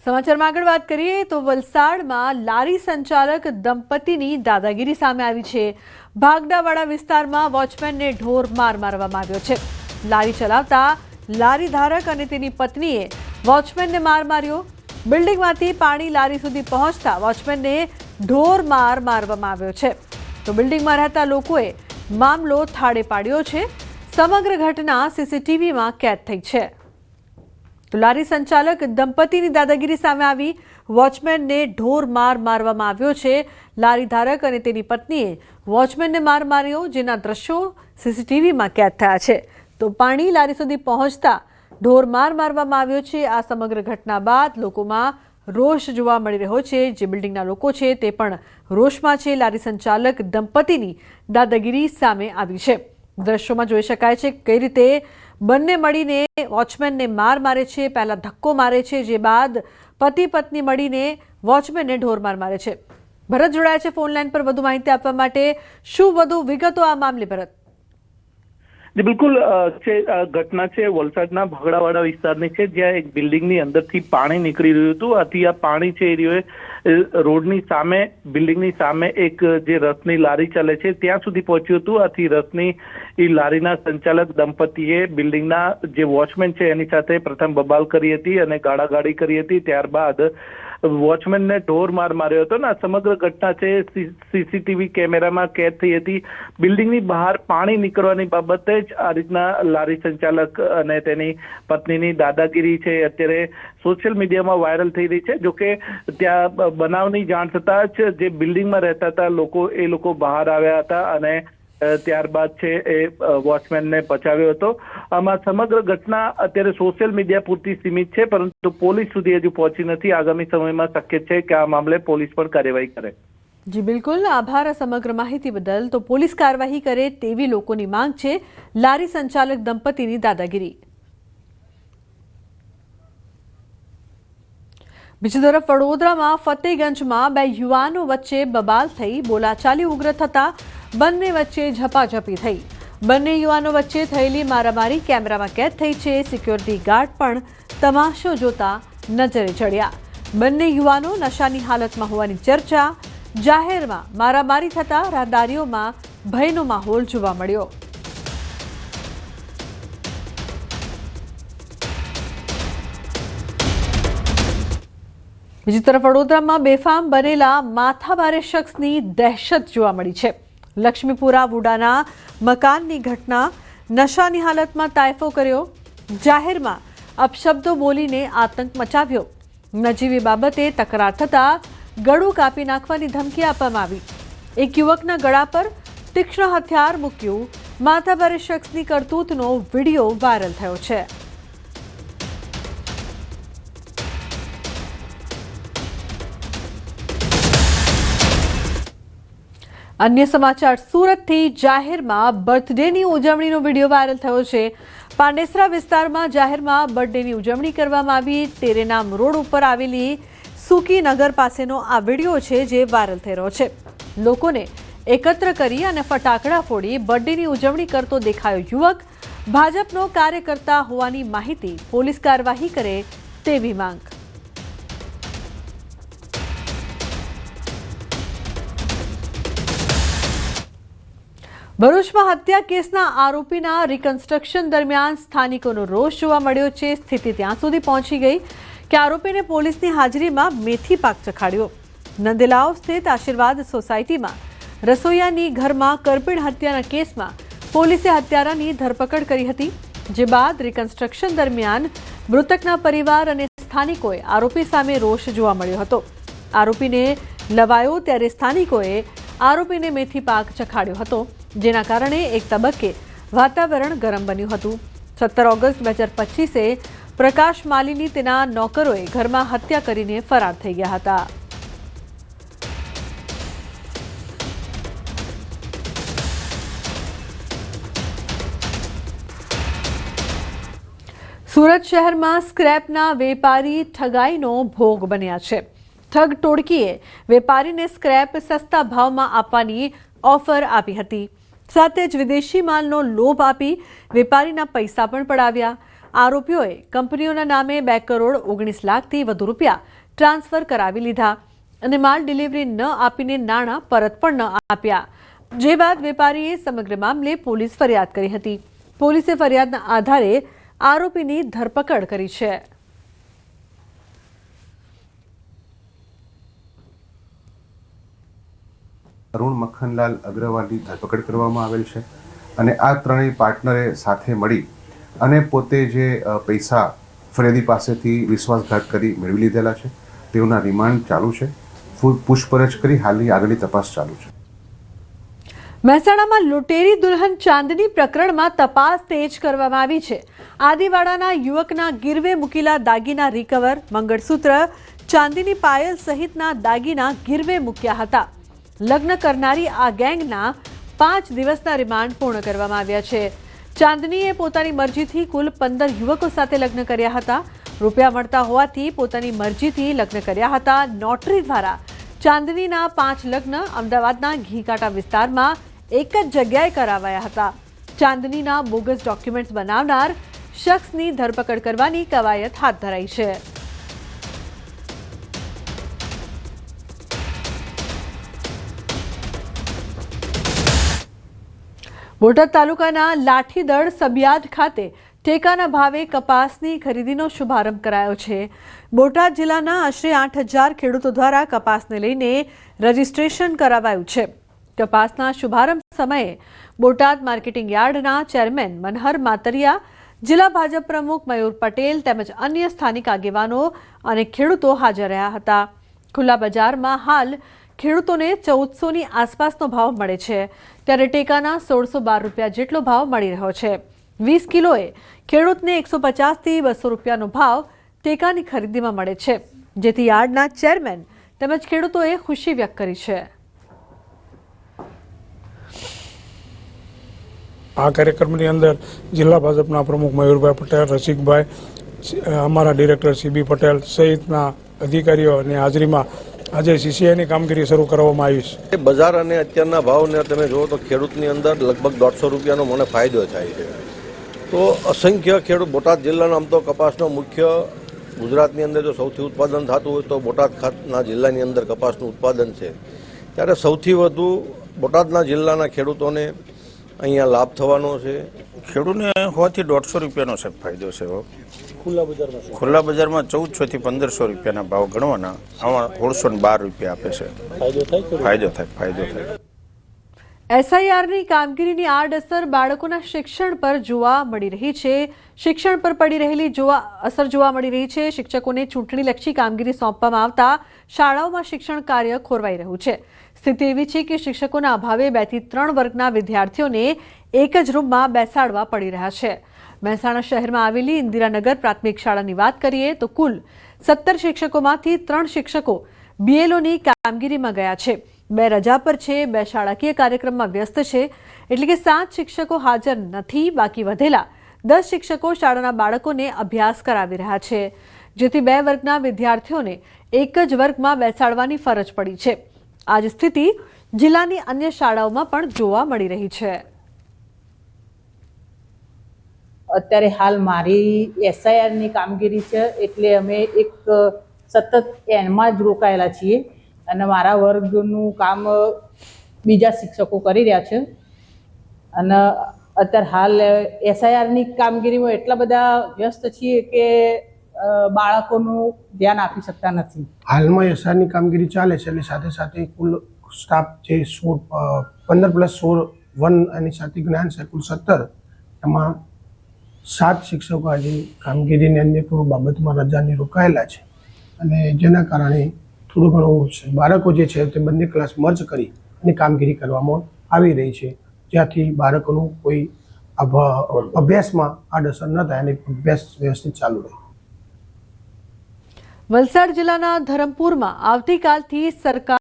સમાચારમાં આગળ વાત કરીએ તો વલસાડમાં લારી સંચાલક દંપતીની દાદાગીરી સામે આવી છે। ભાગડાવાડા વિસ્તારમાં વોચમેનને ઢોર માર મારવામાં આવ્યો છે। લારી ચલાવતા લારી ધારક અને તેની પત્નીએ વોચમેનને માર માર્યો। બિલ્ડિંગમાંથી પાણી લારી સુધી પહોંચતા વોચમેનને ઢોર માર મારવામાં આવ્યો છે। તો બિલ્ડિંગમાં રહેતા લોકોએ મામલો થાળે પાડ્યો છે। સમગ્ર ઘટના સીસીટીવીમાં કેદ થઈ છે। તો લારી સંચાલક દંપતીની દાદાગીરી સામે આવી। વોચમેનને ઢોર માર મારવામાં આવ્યો છે। લારી ધારક અને તેની પત્નીએ વોચમેનને માર માર્યો, જેના દ્રશ્યો સીસીટીવીમાં કેદ થયા છે। તો પાણી લારી સુધી પહોંચતા ઢોર માર મારવામાં આવ્યો છે। આ સમગ્ર ઘટના બાદ લોકોમાં રોષ જોવા મળી રહ્યો છે। જે બિલ્ડિંગના લોકો છે તે પણ રોષમાં છે। લારી સંચાલક દંપતીની દાદાગીરી સામે આવી છે। દ્રશ્યોમાં જોઈ શકાય છે કઈ રીતે બંને મળીને વોચમેનને માર મારે છે। પહેલા ધક્કો મારે છે, જે બાદ પતિ પત્ની મળીને વોચમેનને ઢોર માર મારે છે। ભરત જોડાયા છે ફોન લાઈન પર વધુ માહિતી આપવા માટે। શું વધુ વિગતો આ મામલે ભરત? બિલકુલ ઘટના છે વલસાડના ભાગડાવાડા વિસ્તારની છે, જ્યાં એક બિલ્ડિંગની અંદરથી પાણી નીકળી રહ્યું હતું। આથી આ પાણી છે એ રોડની સામે બિલ્ડિંગની સામે એક જે રસની લારી ચાલે છે ત્યાં સુધી પહોંચ્યું હતું। આથી રસની એ લારીના સંચાલક દંપતીએ બિલ્ડિંગના જે વોચમેન છે એની સાથે પ્રથમ બબાલ કરી હતી અને ગાળાગાળી કરી હતી। ત્યારબાદ વોચમેનને ઢોર માર માર્યો હતો ને આ સમગ્ર ઘટના છે સીસીટીવી કેમેરામાં કેદ થઈ હતી। બિલ્ડિંગની બહાર પાણી નીકળવાની બાબતે જ આ રીતના લારી સંચાલક અને તેની પત્નીની દાદાગીરી છે અત્યારે સોશિયલ મીડિયામાં વાયરલ થઈ રહી છે। જોકે ત્યાં બનાવની જાણ થતાં જ જે બિલ્ડિંગમાં રહેતા હતા એ લોકો બહાર આવ્યા હતા અને ત્યારબાદ છે એ વોચમેનને બચાવ્યો હતો। આમાં સમગ્ર ઘટના અત્યારે સોશિયલ મીડિયા પૂરતી સીમિત છે, પરંતુ પોલીસ સુધી હજુ પહોંચી નથી। આગામી સમયમાં શક્ય છે કે આ મામલે પોલીસ પણ કાર્યવાહી કરે। જી બિલકુલ, આભાર સમગ્ર માહિતી બદલ। તો પોલીસ કાર્યવાહી કરે તેવી લોકોની માંગ છે। લારી સંચાલક દંપતીની દાદાગીરી। બીજી તરફ વડોદરામાં ફતેગંજમાં બે યુવાનો વચ્ચે બબાલ થઈ। બોલાચાલી ઉગ્ર થતા બંને વચ્ચે ઝપાઝપી થઈ। બંને યુવાનો વચ્ચે થયેલી મારામારી કેમેરામાં કેદ થઈ છે। સિક્યોરિટી ગાર્ડ પણ તમાશો જોતા નજરે ચડ્યા। બંને યુવાનો નશાની હાલતમાં હોવાની ચર્ચા। જાહેરમાં મારામારી થતા રાહદારીઓમાં ભયનો માહોલ જોવા મળ્યો। બીજી તરફ વડોદરામાં બેફામ બનેલા માથાભારે શખ્સની દહેશત જોવા મળી છે। લક્ષ્મીપુરા વુડાના મકાનની ઘટના। નશાની હાલતમાં તાયફો કર્યો, જાહેરમાં અપશબ્દો બોલીને આતંક મચાવ્યો। નજીવી બાબતે તકરાર થતાં ગળું કાપી નાખવાની ધમકી આપવામાં આવી। એક યુવકના ગળા પર તીક્ષ્ણ હથિયાર મૂક્યું। માથાભારે શખ્સની કરતૂતનો વિડીયો વાયરલ થયો છે। અન્ય સમાચાર, સુરતથી જાહેરમાં બર્થડેની ઉજવણીનો વિડીયો વાયરલ થયો છે। પાંડેસરા વિસ્તારમાં જાહેરમાં બર્થડેની ઉજવણી કરવામાં આવી। તેરેનામ રોડ ઉપર આવેલી સુકી નગર પાસેનો આ વિડીયો છે જે વાયરલ થઈ રહ્યો છે। લોકોને એકત્ર કરી અને ફટાકડા ફોડી બર્થડેની ઉજવણી કરતો દેખાયો યુવક। ભાજપનો કાર્યકર્તા હોવાની માહિતી, પોલીસ કાર્યવાહી કરે તેવી માંગ। ભરૂચમાં હત્યા કેસના આરોપીના રિકન્સ્ટ્રક્શન દરમિયાન સ્થાનિકોનો રોષ જોવા મળ્યો છે। સ્થિતિ ત્યાં સુધી પહોંચી ગઈ કે આરોપીને પોલીસની હાજરીમાં મેથી પાક ચખાડ્યો। નંદેલાવ સ્થિત આશીર્વાદ સોસાયટીમાં રસોઈયાની ઘરમાં કરપીણ હત્યાના કેસમાં પોલીસે હત્યારાની ધરપકડ કરી હતી। જે બાદ રિકન્સ્ટ્રક્શન દરમિયાન મૃતકના પરિવાર અને સ્થાનિકોએ આરોપી સામે રોષ જોવા મળ્યો હતો। આરોપીને લવાયો ત્યારે સ્થાનિકોએ આરોપીને મેથી પાક ચખાડ્યો હતો, જેના કારણે એક તબક્કે વાતાવરણ ગરમ બન્યું હતું। 17 ઓગસ્ટ 2025 પ્રકાશ માલીની તેના નોકરોએ ઘરમાં હત્યા કરીને ફરાર થઈ ગયા હતા। સુરત શહેરમાં સ્ક્રેપના વેપારી ઠગાઈનો ભોગ બન્યા છે। ઠગ ટોળકીએ વેપારીને સ્ક્રેપ સસ્તા ભાવમાં આપવાની ઓફર આપી હતી। સાથે જ વિદેશી માલનો લોભ આપી વેપારીના પૈસા પણ પડાવ્યા। આરોપીઓએ કંપનીઓના નામે 2 કરોડ 19 લાખથી વધુ રૂપિયા ટ્રાન્સફર કરાવી લીધા અને માલ ડિલિવરી ન આપીને નાણાં પરત પણ ન આપ્યા, જે બાદ વેપારીએ સમગ્ર મામલે પોલીસ ફરિયાદ કરી હતી। પોલીસે ફરિયાદના આધારે આરોપીની ધરપકડ કરી છે। અરુણ મખનલાલ અગ્રવાલની ધરપકડ કરવામાં આવેલ છે અને આ ત્રણેય પાર્ટનરે સાથે મળી અને પોતે જે પૈસા ફરિયાદી પાસેથી વિશ્વાસઘાત કરી મેળવી લીધેલા છે તેઓના રિમાન્ડ ચાલુ છે। પૂછપરછ કરી હાલની આગળની તપાસ ચાલુ છે। મહેસાણામાં લૂંટેરી દુલ્હન ચાંદની પ્રકરણમાં તપાસ તેજ કરવામાં આવી છે। આદિવાડાના યુવકના ગીરવે મૂકેલા દાગીના રિકવર, મંગળસૂત્ર, ચાંદીની પાયલ સહિતના દાગીના ગીરવે મૂક્યા હતા। લગ્ન કરનારી આ ગેંગના 5 દિવસના રિમાન્ડ પૂર્ણ કરવામાં આવ્યા છે। ચાંદનીએ પોતાની મરજીથી કુલ 15 યુવકો સાથે લગ્ન કર્યા હતા। રૂપિયા મળતા હોવાથી પોતાની મરજીથી લગ્ન કર્યા હતા। નોટરી દ્વારા ચાંદનીના 5 લગ્ન અમદાવાદના ઘીકાંટા વિસ્તારમાં એક જ જગ્યાએ કરાવાયા હતા। ચાંદનીના બોગસ ડોક્યુમેન્ટ્સ બનાવનાર શખ્સની ધરપકડ કરવાની કવાયત હાથ ધરાઈ છે। બોટાદ તાલુકાના લાઠીદળ સબિયાદ ખાતે ટેકાના ભાવે કપાસની ખરીદીનો શુભારંભ કરાયો છે। બોટાદ જિલ્લાના આશરે 8,000 ખેડૂતો દ્વારા કપાસને લઈને રજીસ્ટ્રેશન કરાવાયું છે। કપાસના શુભારંભ સમયે બોટાદ માર્કેટિંગ યાર્ડના ચેરમેન મનહર માતરિયા, જિલ્લા ભાજપ પ્રમુખ મયુર પટેલ તેમજ અન્ય સ્થાનિક આગેવાનો અને ખેડૂતો હાજર રહ્યા હતા। ખુલ્લા બજારમાં હાલ ખેડૂતોને 1400ની આસપાસનો ભાવ મળે છે, ત્યારે ટેકાના 1612 રૂપિયા જેટલો ભાવ મળી રહ્યો છે। 20 કિલોએ ખેડૂતને 150થી 200 રૂપિયાનો ભાવ ટેકાની ખરીદીમાં મળે છે, જેથી યાર્ડના ચેરમેન તેમજ ખેડૂતોએ ખુશી વ્યક્ત કરી છે। આ કાર્યક્રમની અંદર જિલ્લા ભાજપના પ્રમુખ મયુરભાઈ પટેલ, રસિકભાઈ, અમારા ડિરેક્ટર સીબી પટેલ સહિતના અધિકારીઓની હાજરીમાં આજે સીસીઆઈની કામગીરી શરૂ કરવામાં આવી છે। બજાર અને અત્યારના ભાવને તમે જુઓ તો ખેડૂતની અંદર લગભગ 150 રૂપિયાનો મને ફાયદો થાય છે। તો અસંખ્ય ખેડૂત બોટાદ જિલ્લાનો આમ તો કપાસનો મુખ્ય ગુજરાતની અંદર જો સૌથી ઉત્પાદન થતું હોય તો બોટાદ ખાતના જિલ્લાની અંદર કપાસનું ઉત્પાદન છે, ત્યારે સૌથી વધુ બોટાદના જિલ્લાના ખેડૂતોને અહીંયા લાભ થવાનો છે। ખેડૂતને 100 થી 150 રૂપિયાનો સાહેબ ફાયદો છે। ખુલ્લા બજારમાં 1400 થી 1500 રૂપિયાના ભાવ ગણવાના, આમાં 1612 રૂપિયા આપે છે। ફાયદો થાય। એસઆઈઆરની કામગીરીની આડઅસર બાળકોના શિક્ષણ પર જોવા મળી રહી છે। શિક્ષણ પર પડી રહેલી અસર જોવા મળી રહી છે। શિક્ષકોને ચૂંટણીલક્ષી કામગીરી સોંપવામાં આવતા શાળાઓમાં શિક્ષણ કાર્ય ખોરવાઈ રહ્યું છે। સ્થિતિ એવી છે કે શિક્ષકોના અભાવે 2 થી 3 વર્ગના વિદ્યાર્થીઓને એક જ રૂમમાં બેસાડવા પડી રહ્યા છે। મહેસાણા શહેરમાં આવેલી ઇન્દિરાનગર પ્રાથમિક શાળાની વાત કરીએ તો કુલ 17 શિક્ષકોમાંથી 3 શિક્ષકો બીએલઓની કામગીરીમાં ગયા છે, 2 રજા પર છે, 2 શાળાકીય કાર્યક્રમમાં વ્યસ્ત છે, એટલે કે 7 શિક્ષકો હાજર નથી। બાકી વધેલા 10 શિક્ષકો શાળાના બાળકોને અભ્યાસ કરાવી રહ્યા છે, જેથી 2 વર્ગના વિદ્યાર્થીઓને એક જ વર્ગમાં બેસાડવાની ફરજ પડી છે। આ જ સ્થિતિ જિલ્લાની અન્ય શાળાઓમાં પણ જોવા મળી રહી છે। અત્યારે હાલ મારી એસઆઈઆરની કામગીરી છે, એટલે અમે એક સતત એનમાં જ રોકાયેલા છીએ અને મારા વર્ગનું કામ બીજા શિક્ષકો કરી રહ્યા છે। અને અત્યારે હાલ એસઆઈઆરની કામગીરીમાં એટલા બધા વ્યસ્ત છીએ કે બાળકોનું ધ્યાન આપી શકતા નથી। હાલમાં એસઆઈઆરની કામગીરી ચાલે છે, એટલે સાથે સાથે કુલ સ્ટાફ જે 15 + 16 1 એની સાથે જ્ઞાન છે કુલ 17, એમાં 7 શિક્ષકો આજે કામગીરીની અન્ય કોઈ બાબતમાં રજાની રોકાયેલા છે અને જેના કારણે થોડું ઘણું બાળકો જે છે તે બંને ક્લાસ મર્જ કરી અને કામગીરી કરવામાં આવી રહી છે, જ્યાંથી બાળકોનું કોઈ અભ્યાસમાં આડઅસર ન થાય અને અભ્યાસ વ્યવસ્થિત ચાલુ રહે। વલસાડ જિલ્લાના ધરમપુરમાં આવતીકાલથી સરકાર